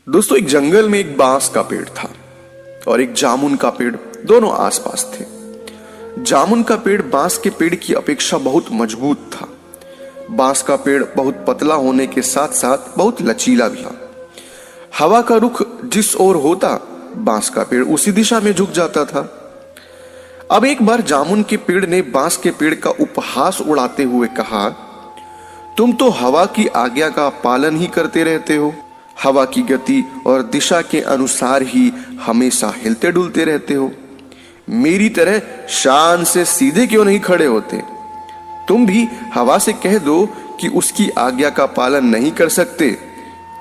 दोस्तों, एक जंगल में एक बांस का पेड़ था और एक जामुन का पेड़, दोनों आसपास थे। जामुन का पेड़ बांस के पेड़ की अपेक्षा बहुत मजबूत था। बांस का पेड़ बहुत पतला होने के साथ साथ बहुत लचीला भी था। हवा का रुख जिस ओर होता, बांस का पेड़ उसी दिशा में झुक जाता था। अब एक बार जामुन के पेड़ ने बांस के पेड़ का उपहास उड़ाते हुए कहा, तुम तो हवा की आज्ञा का पालन ही करते रहते हो। हवा की गति और दिशा के अनुसार ही हमेशा हिलते डुलते रहते हो। मेरी तरह शान से सीधे क्यों नहीं खड़े होते? तुम भी हवा से कह दो कि उसकी आज्ञा का पालन नहीं कर सकते।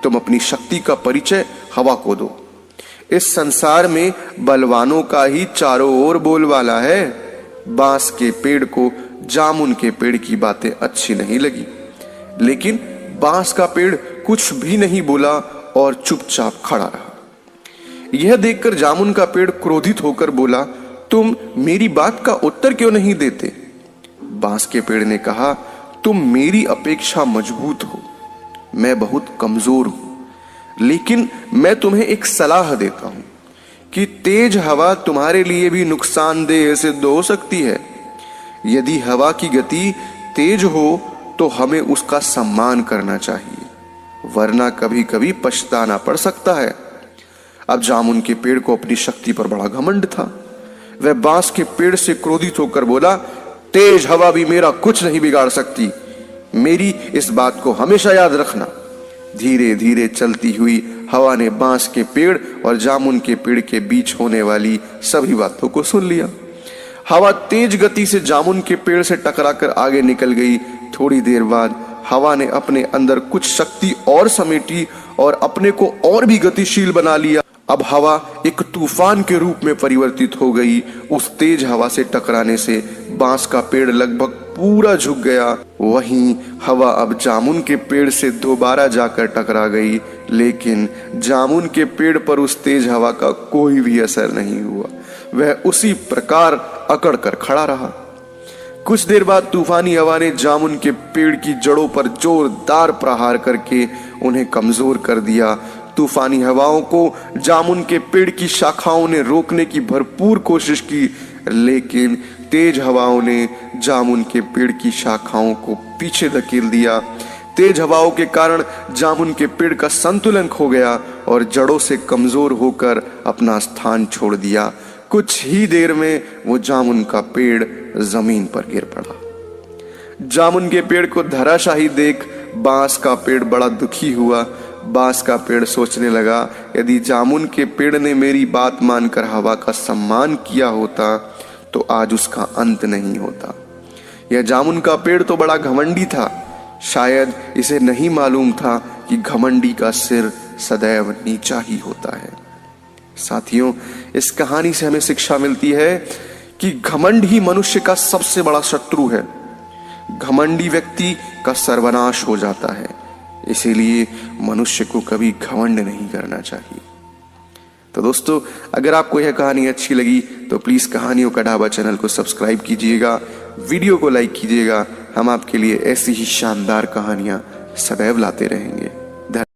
तुम अपनी शक्ति का परिचय हवा को दो। इस संसार में बलवानों का ही चारों ओर बोलबाला है। बांस के पेड़ को जामुन के पेड़ की बातें अच्छी नहीं लगी, लेकिन बांस का पेड़ कुछ भी नहीं बोला और चुपचाप खड़ा रहा। यह देखकर जामुन का पेड़ क्रोधित होकर बोला, तुम मेरी बात का उत्तर क्यों नहीं देते? बांस के पेड़ ने कहा, तुम मेरी अपेक्षा मजबूत हो, मैं बहुत कमजोर हूं, लेकिन मैं तुम्हें एक सलाह देता हूं कि तेज हवा तुम्हारे लिए भी नुकसानदेह सिद्ध हो सकती है। यदि हवा की गति तेज हो तो हमें उसका सम्मान करना चाहिए, वरना कभी कभी पछताना पड़ सकता है। अब जामुन के पेड़ को अपनी शक्ति पर बड़ा घमंड था। वह बांस के पेड़ से क्रोधित होकर बोला, तेज हवा भी मेरा कुछ नहीं बिगाड़ सकती, मेरी इस बात को हमेशा याद रखना। धीरे धीरे चलती हुई हवा ने बांस के पेड़ और जामुन के पेड़ के बीच होने वाली सभी बातों को सुन लिया। हवा तेज गति से जामुन के पेड़ से टकराकर आगे निकल गई। थोड़ी देर बाद हवा ने अपने अंदर कुछ शक्ति और समेटी और अपने को और भी गतिशील बना लिया। अब हवा एक तूफान के रूप में परिवर्तित हो गई। उस तेज हवा से टकराने से बांस का पेड़ लगभग पूरा झुक गया। वहीं हवा अब जामुन के पेड़ से दोबारा जाकर टकरा गई, लेकिन जामुन के पेड़ पर उस तेज हवा का कोई भी असर नहीं हुआ। वह उसी प्रकार अकड़ कर खड़ा रहा। कुछ देर बाद तूफानी हवा ने जामुन के पेड़ की जड़ों पर जोरदार प्रहार करके उन्हें कमजोर कर दिया। तूफानी हवाओं को जामुन के पेड़ की शाखाओं ने रोकने की भरपूर कोशिश की, लेकिन तेज हवाओं ने जामुन के पेड़ की शाखाओं को पीछे धकेल दिया। तेज हवाओं के कारण जामुन के पेड़ का संतुलन खो गया और जड़ों से कमजोर होकर अपना स्थान छोड़ दिया। कुछ ही देर में वो जामुन का पेड़ जमीन पर गिर पड़ा। जामुन के पेड़ को धराशायी देख बांस का पेड़ बड़ा दुखी हुआ। बांस का पेड़ सोचने लगा, यदि जामुन के पेड़ ने मेरी बात मानकर हवा का सम्मान किया होता तो आज उसका अंत नहीं होता। यह जामुन का पेड़ तो बड़ा घमंडी था। शायद इसे नहीं मालूम था कि घमंडी का सिर सदैव नीचा ही होता है। साथियों, इस कहानी से हमें शिक्षा मिलती है कि घमंड ही मनुष्य का सबसे बड़ा शत्रु है। घमंडी व्यक्ति का सर्वनाश हो जाता है, इसीलिए मनुष्य को कभी घमंड नहीं करना चाहिए। तो दोस्तों, अगर आपको यह कहानी अच्छी लगी तो प्लीज कहानियों का ढाबा चैनल को सब्सक्राइब कीजिएगा, वीडियो को लाइक कीजिएगा। हम आपके लिए ऐसी ही शानदार कहानियां सदैव लाते रहेंगे।